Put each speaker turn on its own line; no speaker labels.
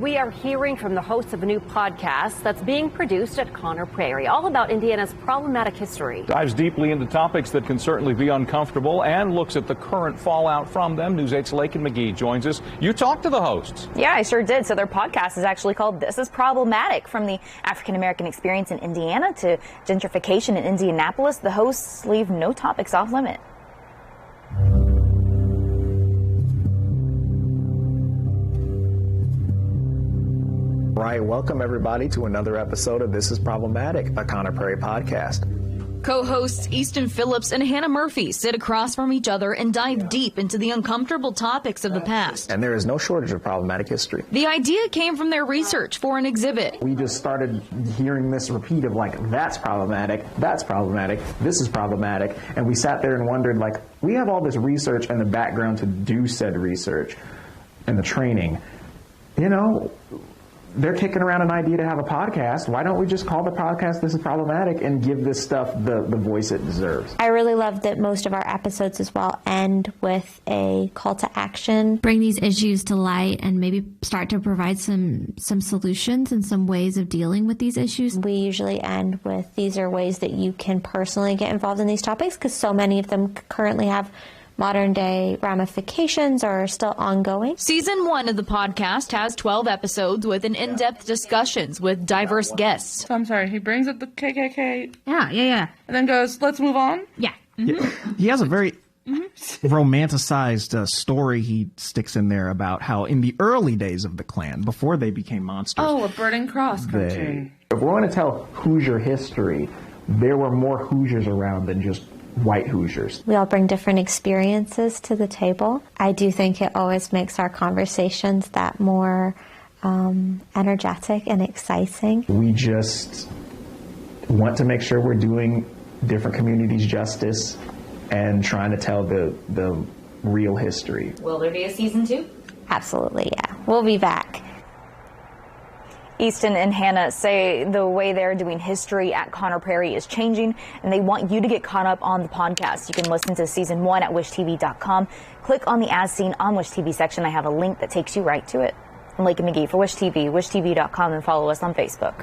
We are hearing from the hosts of a new podcast that's being produced at Prairie, all about Indiana's problematic history.
Dives deeply into topics that can certainly be uncomfortable and looks at the current fallout from them. News 8's Lakin McGee joins us. You talked to the hosts.
Yeah, I sure did. So their podcast is actually called This is Problematic. From the African-American experience in Indiana to gentrification in Indianapolis, the hosts leave no topics off limit.
Right, welcome everybody to another episode of This is Problematic, a Prairie podcast.
Co-hosts Easton Phillips and Hannah Murphy sit across from each other and dive deep into the uncomfortable topics of the past.
And there is no shortage of problematic history.
The idea came from their research for an exhibit.
We just started hearing this repeat of like, that's problematic, this is problematic. And we sat there and wondered, like, we have all this research and the background to do said research and the training. You know, they're kicking around an idea to have a podcast. Why don't we just call the podcast This is Problematic and give this stuff the voice it deserves?
I really love that most of our episodes as well end with a call to action.
Bring these issues to light and maybe start to provide some solutions and some ways of dealing with these issues.
We usually end with these are ways that you can personally get involved in these topics because so many of them currently have modern day ramifications are still ongoing.
Season 1 of the podcast has 12 episodes with an in-depth discussions with diverse guests.
So I'm sorry, he brings up the KKK.
Yeah.
And then goes, let's move on?
Yeah.
Mm-hmm. He has a very romanticized story he sticks in there about how in the early days of the Klan, before they became monsters.
Oh, a burning cross cartoon.
If we're going to tell Hoosier history, there were more Hoosiers around than just white Hoosiers.
We all bring different experiences to the table. I do think it always makes our conversations that more energetic and exciting.
We just want to make sure we're doing different communities justice and trying to tell the real history.
Will there be a season 2?
Absolutely, yeah. We'll be back.
Easton and Hannah say the way they're doing history at Prairie is changing, and they want you to get caught up on the podcast. You can listen to season 1 at wishtv.com. Click on the As Seen on Wish TV section. I have a link that takes you right to it. I'm Lakin McGee for Wish TV, wishtv.com, and follow us on Facebook.